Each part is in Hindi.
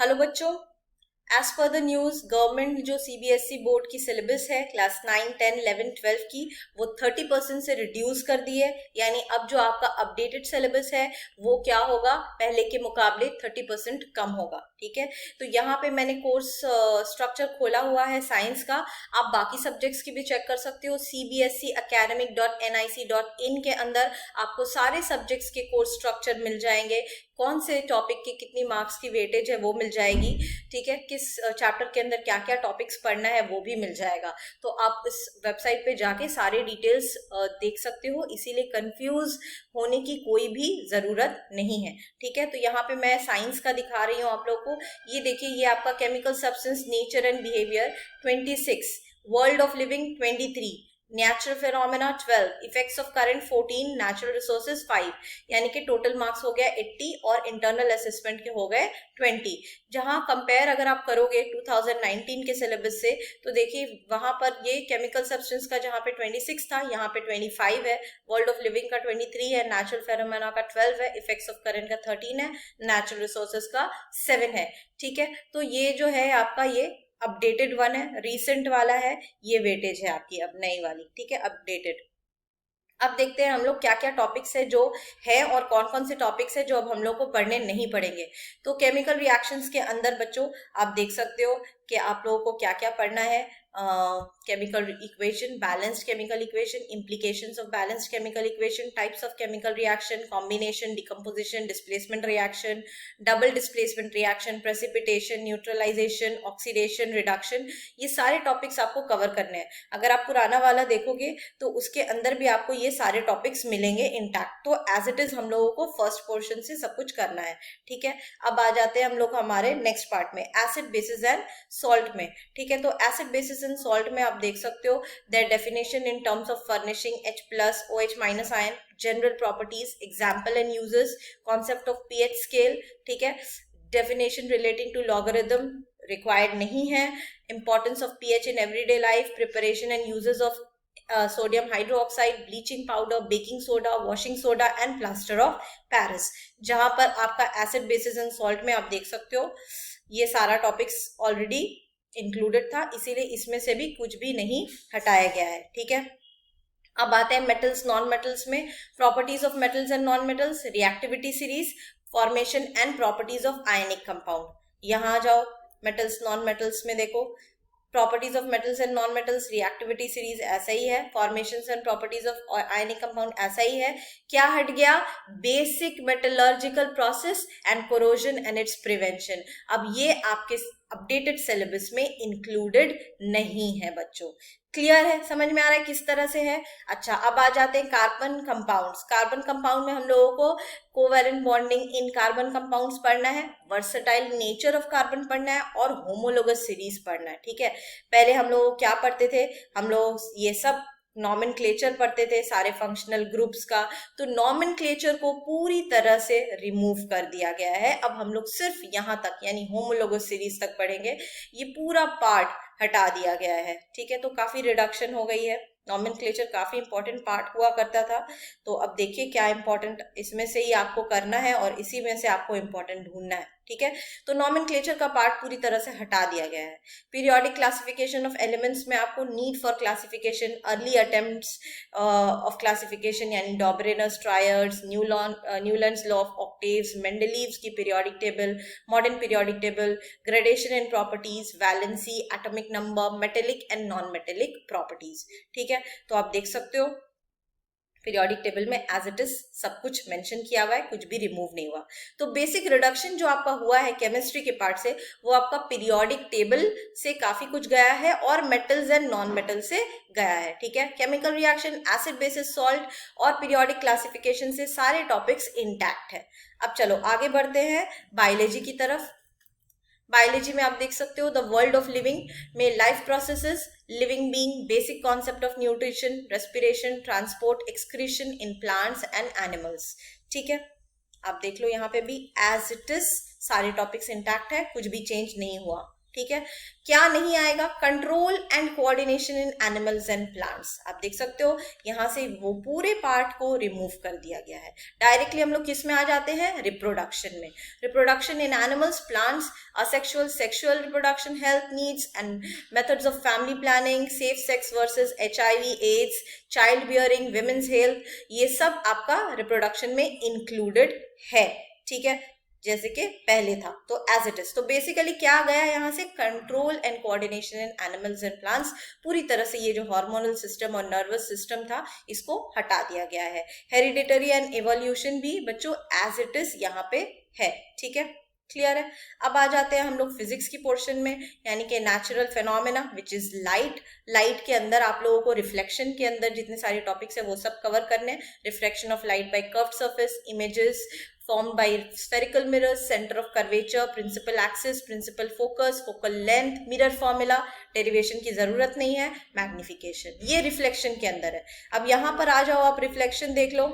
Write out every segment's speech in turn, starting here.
हेलो बच्चों, as per the news government जो सीबीएसई बोर्ड की सिलेबस है क्लास 9, 10, 11, 12 की वो 30% से रिड्यूस कर दी है। यानी अब जो आपका अपडेटेड सिलेबस है वो क्या होगा, पहले के मुकाबले 30% कम होगा। ठीक है, तो यहाँ पे मैंने कोर्स स्ट्रक्चर खोला हुआ है साइंस का। आप बाकी सब्जेक्ट्स की भी चेक कर सकते हो। cbseacademic.nic.in के अंदर आपको सारे सब्जेक्ट्स के कोर्स स्ट्रक्चर मिल जाएंगे। कौन से टॉपिक की कितनी मार्क्स की वेटेज है वो मिल जाएगी। ठीक है, किस चैप्टर के अंदर क्या क्या टॉपिक्स पढ़ना है वो भी मिल जाएगा। तो आप इस वेबसाइट पे जाके सारे डिटेल्स देख सकते हो, इसीलिए कंफ्यूज होने की कोई भी जरूरत नहीं है। ठीक है, तो यहाँ पे मैं साइंस का दिखा रही हूँ आप लोग को। ये देखिए, ये आपका chemical substance nature and behaviour 26, world of living 23, natural phenomena 12, effects of current 14, natural resources 5। यानी कि टोटल मार्क्स हो गया 80 और इंटरनल असेसमेंट के हो गए 20। जहां कंपेयर अगर आप करोगे 2019 के सिलेबस से तो देखिए वहां पर ये केमिकल सब्सटेंस का जहां पे 26 था, यहाँ पे 25 है, वर्ल्ड ऑफ लिविंग का 23 है, नेचुरल फेनोमेना का 12 है, इफेक्ट्स ऑफ करंट का 13 है, नेचुरल रिसोर्सेज का 7 है। ठीक है, तो ये जो है आपका ये अपडेटेड वन है, रीसेंट वाला है, ये वेटेज है आपकी अब नई वाली। ठीक है, अपडेटेड। अब देखते हैं हम लोग क्या क्या टॉपिक्स है जो है और कौन कौन से टॉपिक्स है जो अब हम लोग को पढ़ने नहीं पड़ेंगे। तो केमिकल रिएक्शंस के अंदर बच्चों आप देख सकते हो कि आप लोगों को क्या क्या पढ़ना है। Chemical equation, balanced chemical equation, implications of balanced chemical equation, types of chemical reaction, combination, decomposition, displacement reaction, double displacement reaction, precipitation, neutralization, oxidation, reduction, ये सारे टॉपिक्स आपको कवर करने हैं। अगर आप पुराना वाला देखोगे तो उसके अंदर भी आपको ये सारे टॉपिक्स मिलेंगे इंटैक्ट। तो एज इट इज हम लोगों को फर्स्ट पोर्शन से सब कुछ करना है। ठीक है, अब आ जाते हैं हम लोग हमारे नेक्स्ट पार्ट में, एसिड बेसिस एंड सॉल्ट में। ठीक है, तो एसिड बेसिस एंड सॉल्ट में आप देख सकते हो their definition in terms of furnishing H+, OH- ion, general properties, example and uses, concept of pH scale. ठीक है, definition relating to logarithm required नहीं है, importance of pH in everyday life, preparation and uses of sodium hydroxide, bleaching powder, baking soda, washing soda and plaster of Paris. जहां पर आपका एसिड बेसिस एंड सॉल्ट में आप देख सकते हो ये सारा टॉपिक्स ऑलरेडी इंक्लूडेड था, इसीलिए इसमें से भी कुछ भी नहीं हटाया गया है। ठीक है, अब आते हैं मेटल्स नॉन मेटल्स में। Properties of metals and non metals, reactivity series, formation and properties of ionic compound. यहां आ जाओ, मेटल्स नॉन मेटल्स में देखो, properties of metals and non metals, reactivity series ऐसा ही है, formations and properties of ionic compound ऐसा ही है। क्या हट गया, basic metallurgical process and corrosion and it's prevention. अब ये आपके अपडेटेड सिलेबस में इंक्लूडेड नहीं है बच्चों। क्लियर है, समझ में आ रहा है किस तरह से है। अच्छा, अब आ जाते हैं कार्बन कंपाउंड्स। कार्बन कंपाउंड में हम लोगों को covalent bonding in carbon compounds पढ़ना है, वर्सेटाइल नेचर ऑफ कार्बन पढ़ना है और होमोलोगस सीरीज पढ़ना है। ठीक है, पहले हम लोग क्या पढ़ते थे, हम लोग ये सब नॉमेनक्लेचर पढ़ते थे सारे फंक्शनल ग्रुप्स का। तो नॉमेनक्लेचर को पूरी तरह से रिमूव कर दिया गया है। अब हम लोग सिर्फ यहाँ तक यानी होमोलोगस सीरीज तक पढ़ेंगे, ये पूरा पार्ट हटा दिया गया है। ठीक है, तो काफी रिडक्शन हो गई है। नॉमेनक्लेचर काफी इंपॉर्टेंट पार्ट हुआ करता था। तो अब देखिए क्या इंपॉर्टेंट इसमें से ही आपको करना है और इसी में से आपको इंपॉर्टेंट ढूंढना है। ठीक है, तो नॉमेनक्लेचर का पार्ट पूरी तरह से हटा दिया गया है। पीरियोडिक क्लासिफिकेशन ऑफ एलिमेंट्स में आपको need for classification, early attempts of classification यानी Dobereiner's triads, Newlands law of octaves, Mendeleev's की periodic table, modern periodic table, gradation in properties, valency, atomic number, metallic and non metallic properties. ठीक है, तो आप देख सकते हो पीरियोडिक टेबल में एज इट इज सब कुछ मेंशन किया हुआ है, कुछ भी रिमूव नहीं हुआ। तो बेसिक रिडक्शन जो आपका हुआ है केमिस्ट्री के पार्ट से वो आपका पीरियोडिक टेबल से काफी कुछ गया है और मेटल्स एंड नॉन मेटल से गया है। ठीक है, chemical reaction, acid basis salt और पीरियोडिक क्लासिफिकेशन से सारे टॉपिक्स इंटैक्ट है। अब चलो आगे बढ़ते हैं बायोलॉजी की तरफ। बायोलॉजी में आप देख सकते हो द वर्ल्ड ऑफ लिविंग में life processes, living being, basic concept of nutrition, respiration, transport, excretion in plants and animals. ठीक है, आप देख लो यहाँ पे भी एज इट इज सारे टॉपिक्स इंटैक्ट है, कुछ भी चेंज नहीं हुआ। ठीक है। क्या नहीं आएगा? Control and coordination in animals and plants. आप देख सकते हो यहाँ से वो पूरे पार्ट को रिमूव कर दिया गया है। डायरेक्टली हम लोग किस में आ जाते हैं? रिप्रोडक्शन में। Reproduction in animals, plants, asexual, sexual reproduction, health needs and methods of family planning, safe sex versus HIV, AIDS, child bearing, women's health, ये सब आपका रिप्रोडक्शन में इंक्लूडेड है। ठीक है, जैसे कि पहले था तो एज इट इज। तो बेसिकली क्या गया यहाँ से? Control and coordination in animals and plants. पूरी तरह से ये जो हार्मोनल सिस्टम और नर्वस सिस्टम था इसको हटा दिया गया है। हेरिडिटरी एंड इवोल्यूशन भी बच्चों एज इट इज यहाँ पे है। ठीक है, क्लियर है। अब आ जाते हैं हम लोग फिजिक्स की पोर्शन में, यानी कि natural phenomena which is light. Light के अंदर आप लोगों को रिफ्लेक्शन के अंदर जितने सारे टॉपिक्स है वो सब कवर करने हैं। Reflection of light by curved surface, images formed by spherical mirrors, center of curvature, principal axis, principal focus, focal length, mirror formula, derivation की जरूरत नहीं है, मैग्निफिकेशन, ये रिफ्लेक्शन के अंदर है। अब यहां पर आ जाओ, आप रिफ्लेक्शन देख लो।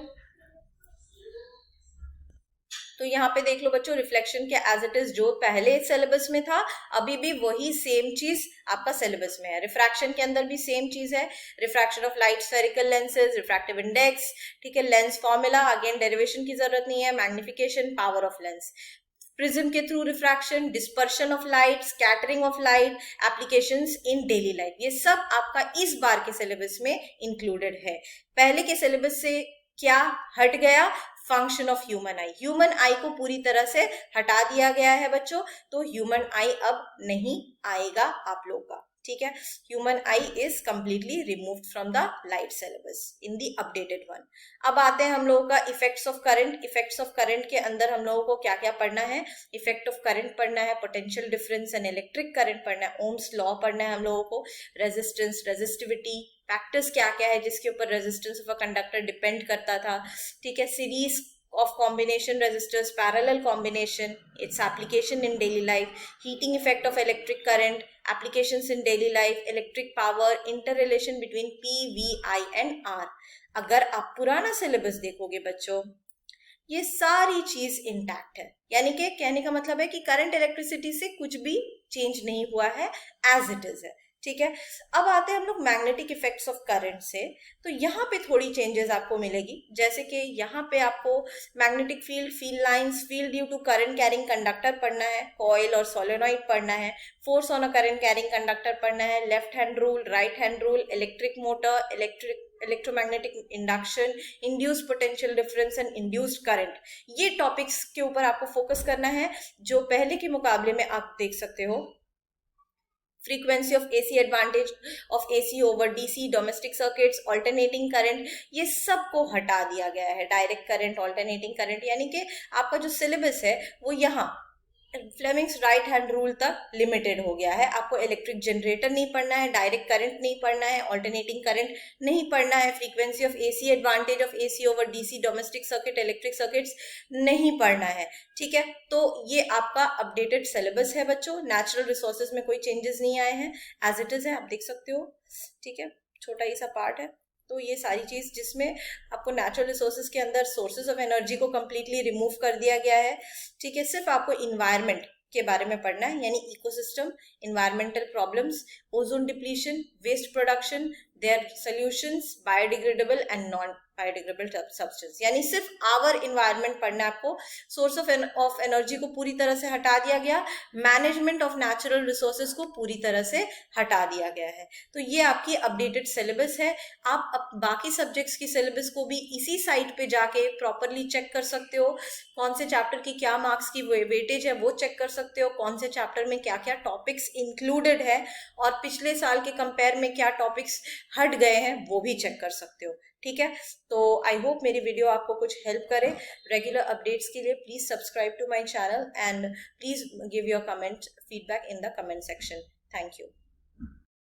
तो यहाँ पे देख लो बच्चों, रिफ्लेक्शन के एज इट इज जो पहले सिलेबस में था अभी भी वही सेम चीज आपका सिलेबस में है। रिफ्रैक्शन के अंदर भी सेम चीज है। Refraction of light, spherical lenses, refractive index, ठीक है, लेंस फॉर्मूला, अगेन डेरिवेशन की जरूरत नहीं है, magnification, power of lens, prism के through refraction, dispersion of light, scattering of light, applications in daily life, ये सब आपका इस बार के सिलेबस में इंक्लूडेड है। पहले के सिलेबस से क्या हट गया? Function of human I. Human आई को पूरी तरह से हटा दिया गया है बच्चों, तो ह्यूमन आई अब नहीं आएगा आप लोग का। ठीक है, human I is completely removed from the light syllabus in the updated one. अब आते हैं हम लोगों का effects of current. Effects of current के अंदर हम लोगों को क्या क्या पढ़ना है? इफेक्ट ऑफ करंट पढ़ना है, potential difference and electric current पढ़ना है, ओम्स लॉ पढ़ना है हम लोगों को, रेजिस्टेंस, रेजिस्टिविटी, फैक्टर्स क्या क्या है जिसके ऊपर resistance of a conductor depend करता था। ठीक है, series of combination resistors, parallel combination, its application in daily life, heating effect of electric current, applications in daily life, electric power, interrelation between P, V, I and R। अगर आप पुराना सिलेबस देखोगे बच्चों, ये सारी चीज इंटैक्ट है, यानी कि कहने का मतलब है कि करंट इलेक्ट्रिसिटी से कुछ भी चेंज नहीं हुआ है, एज इट इज है। ठीक है, अब आते हैं हम लोग मैग्नेटिक इफेक्ट्स ऑफ करंट से। तो यहाँ पे थोड़ी चेंजेस आपको मिलेगी, जैसे कि यहाँ पे आपको magnetic field, field lines, field due to current carrying conductor पढ़ना है, कॉइल और सोलेनॉइड पढ़ना है, force on a current carrying conductor पढ़ना है, left hand rule, right hand rule, electric motor, electromagnetic induction, induced potential difference and induced current, ये टॉपिक्स के ऊपर आपको फोकस करना है, जो पहले के मुकाबले में आप देख सकते हो। Frequency of AC, advantage of AC over DC, domestic circuits, alternating current, ये सब को हटा दिया गया है। डायरेक्ट करंट, ऑल्टरनेटिंग करंट, यानी कि आपका जो सिलेबस है वो यहाँ फ्लेमिंग्स राइट हैंड रूल तक लिमिटेड हो गया है। आपको इलेक्ट्रिक जनरेटर नहीं पढ़ना है, डायरेक्ट करंट नहीं पढ़ना है, ऑल्टरनेटिंग करंट नहीं पढ़ना है, frequency of AC, advantage of AC over DC, domestic circuit, electric circuits नहीं पढ़ना है। ठीक है, तो ये आपका अपडेटेड सिलेबस है बच्चों। नेचुरल रिसोर्सेज में कोई चेंजेस नहीं आए हैं, एज इट इज है, आप देख सकते हो। ठीक है, छोटा ही सा पार्ट है। तो ये सारी चीज जिसमें आपको नेचुरल रिसोर्सेज के अंदर सोर्सेज ऑफ एनर्जी को कंप्लीटली रिमूव कर दिया गया है। ठीक है, सिर्फ आपको इन्वायरमेंट के बारे में पढ़ना है, यानी ecosystem, environmental problems, ozone depletion, waste production, their solutions, biodegradable and non biodegradable substance, यानी सिर्फ आवर इन्वायरमेंट पढ़ना है आपको। सोर्स ऑफ एनर्जी को पूरी तरह से हटा दिया गया, मैनेजमेंट ऑफ नेचुरल रिसोर्सेज को पूरी तरह से हटा दिया गया है। तो ये आपकी अपडेटेड सिलेबस है। आप बाकी सब्जेक्ट्स की सिलेबस को भी इसी साइट पे जाके प्रॉपरली चेक कर सकते हो। कौन से चैप्टर की क्या मार्क्स की वेटेज है वो चेक कर सकते हो, कौन से चैप्टर में क्या क्या टॉपिक्स इंक्लूडेड है और पिछले साल के कंपेयर में क्या टॉपिक्स हट गए हैं वो भी चेक कर सकते हो। ठीक है, तो आई होप मेरी वीडियो आपको कुछ हेल्प करे। रेगुलर अपडेट्स के लिए please subscribe to my channel and please give your comment feedback in the comment section. Thank you.